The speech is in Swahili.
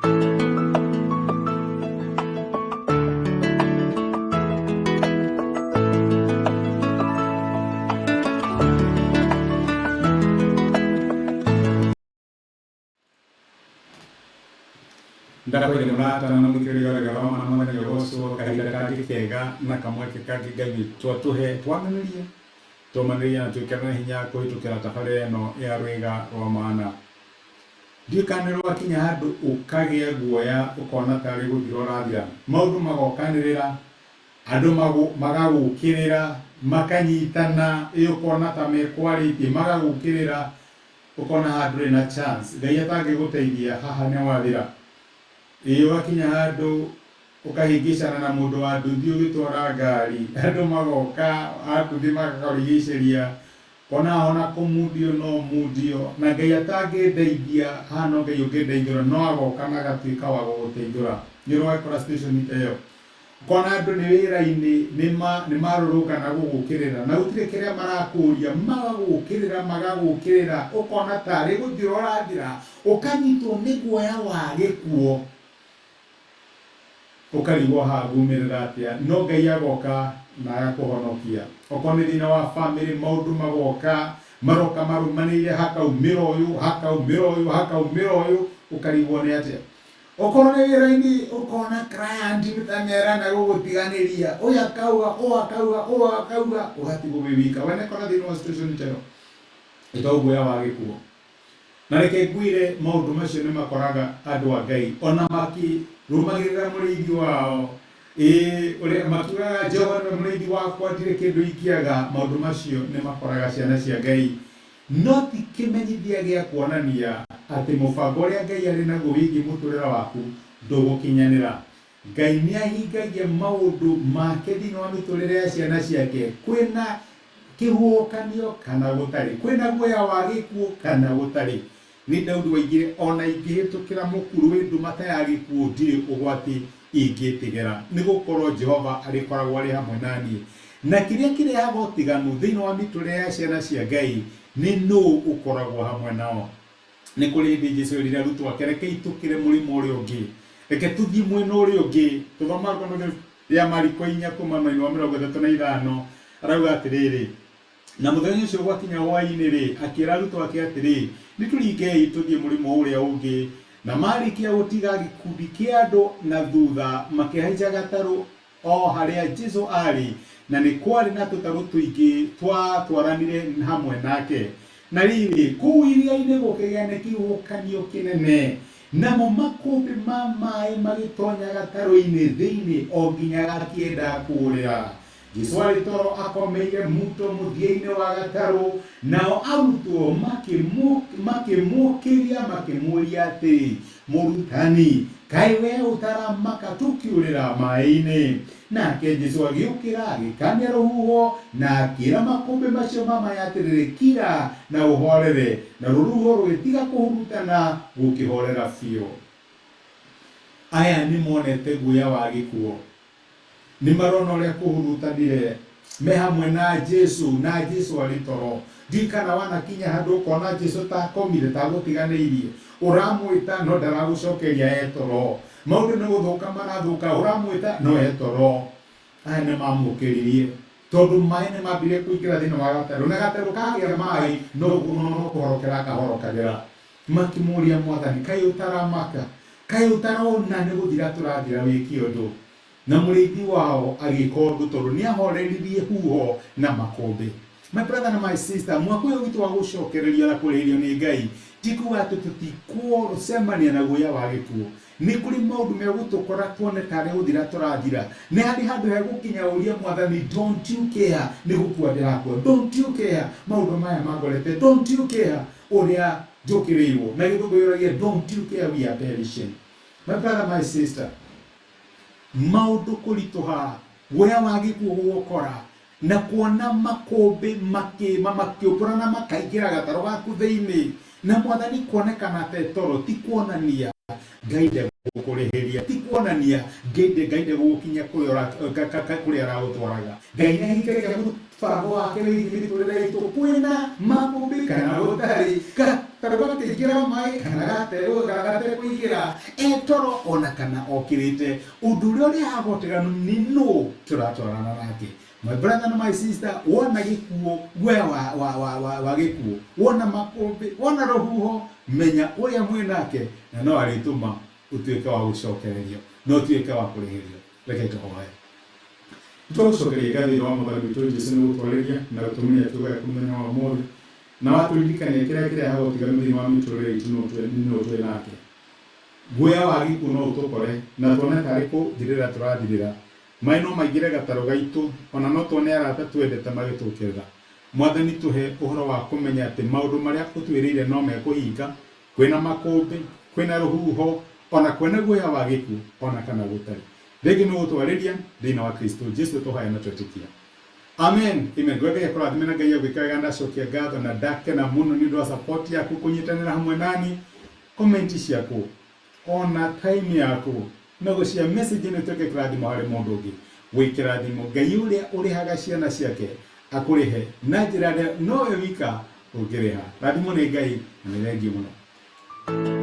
ndakwire murata na mukiri wa garoma na mwana yogoso kahinda kangi kega na kamweke kangi ngai twatuhe twamanirie na twikana hinya kuhitukira tafare no ya rwega rwa maana ndikanirwa kinya handu ukagia guoya ukona tari guthiro rathira maundu magokanirira andu magagukirira makanyitana ukona ta mekwarite magagukirira ukona handu na chance ngai atangiguteithia haha ne wathira wakinya handu ukahingicana na mundu wa nduthi ugitwara ngari andu magoka anduthi magakurigiceria ona kumudio no mudio na ngai atangindeithia hano ngai ungindeithura no agoka na gatuika wa guguteithura nirwakora station iyo kona andu ni wira-ini ni maruruka na gugukirira na gutire kiria marakuria magagukirira ukona tari guthira urathira ukanyitwo ni guoya wa gikuo ukarigwo hagumirira atia no ngai agoka na agakuhonokia okoni thina wa family maundu magoka maroka marumanire hakaumira uyu ukarigwo ni atia okorwo ni wira-ini ukona client mitamera na gugutiganiria uya kauga ugatigwo wika wene kona thina wa situation teno itoguoya wa gikuo na reke ngwire maundu macio ni makoraga andu a ngai ona rumagirira muriithi wao uri makiugaga Jehova ni muriithi wakwa ndire kindu ikiaga maundu macio ni makoraga ciana cia ngai no ti kimenyithia gia kuonania ati mubango uria ngai ari naguo wigi muturira waku ndugukinyanira ngai ni ahingagia maundu make thini wa miturire ya ciana ciake kwina kihuokanio kana gutari kwina guoya wa gikuo kana gutari ni Daudi waigire ona ingihitukira mukuru windu mata ya gikuo ndiri ugwati ingitigera ni gukorwo Jehova arikoragwo ari hamwe nani na kiria hagotiganu thini wa miturire ya ciana cia ngai ni no ukoragwo hamwe nao ni kuri ndi Jesu rira rutu akereke itukire murimo uri ungi reke tuthie mwena uri ungi tuthoma kono ya Mariko 4:35 arauga atiriri na muthenya ucio gwakinya hwaini ri akira rutu ake atiri nituringei tuthie murimo uria ungi na marikia gutiga gikundi kia andu na thutha makihaica gataru o haria Jesu ari na ni kwari na tutaru tuingi twaranire hamwe nake na riri kuu iria-ini gukigia ni kihukanio kinene namo makumbi ma mai magitonya gataru-ini thiini o nginya gakienda kurira Jesu aritoro akomeire muto muthia-ini wa gataru nao arutwo makimuria ati murutani kai we utaramaka tukiurira mai-ini nake Jesu agiukira agikania ruhuho na akira makumbi macio mama yatirire kira na uhorere na ruhuho rugitiga kuhurutana gukihorera biu aya ni monete guoya wa gikuo ni marona uria kuhurutanire me hamwe na Jesu aritoro ndikana wanakinya handu ukona Jesu takomire tagutiganiirie uramwita no ndaragucokeria etoro maundu ni guthuka marathuka uramwita no etoro aya ni mamukiririe tondu mai ni mambire kuingira thini wa gataru na gataru kagia mai no kuhorokera kahorokagira makimuria Mwathani kai utaramaka kai utarona ni guthira turathira wiki undu na muriithi wao agika undu tondu ni ahoreririe huho na makumbi. My brother and my sister, mwako uyu witu wa gucokereria na kuririo ni ngai tikuga ati tutikucemania na guoya wa gikuo ni kuri maundu megutukora tuone tari guthira turathira ni handu hegukinya uria Mwathani don't you care ni gukua ndirakua don't you care maundu maya magorete don't you care uria njukirirwo na githunguiragia don't you care we are perishing. My brother, my sister, maundu kurituha guoya wa gikuo gukora na kuona makumbi makiumbura na makaingira gataro gaku thiini na Mwathani kuonekana te toro ti kuonania ngaide gukurihiria ti kuonania ngaide gukinya kuria aragutwaraga ngaide hingaga mubango wake wigiturire itu kwina makumbi kana gutari tarwa tigira mai kana gaterwo gagate kuigira etoro ona kana okirite undu uri hagoteganu nino turatwarana nake. My brother and my sister, wona gikuo gwe wa gikuo, wona makombe, wona rohuho, menya uria mwinake na no arituma utuike wa gucokererio, no tuike wa kurihirio. Reke tuhoe. Tucokereria gathi wa mutharu witu Jesu ni gutwariria na gutumia tuga kumenya wa mothe na waturirikania kira hago tiganu thini wa miturire itu no twe nake. Gwe wa gikuo no utukore na tuone tariko thirira turathirira. Maino maigire gataro gaitu ona no tuone arata twendete magitukirira. Mwathani tuhe uhoro wa kumenya ati maundu maria utwirire no mekuhinga, kwina makumbi, kwina ruhuho, ona kwina guoya wa gikuo, ona kana gutari. Regi no gutwariria thina wa Kristo Jesu tuhaya na twetikia. Amen. Amen. Gwege yakora thimena ngai gwikaga ndacokia ngatho na ndake na muno ni ndo support yaku kunyitanira hamwe nani. Comment ciaku ona time yaku no gucia message ni tuke kirathimo hari mundu ungi wikirathimo ngai uria urihaga ciana ciake akurihe na njira no we wika ungiriha. Rathimo ni ngai ni rengi muno.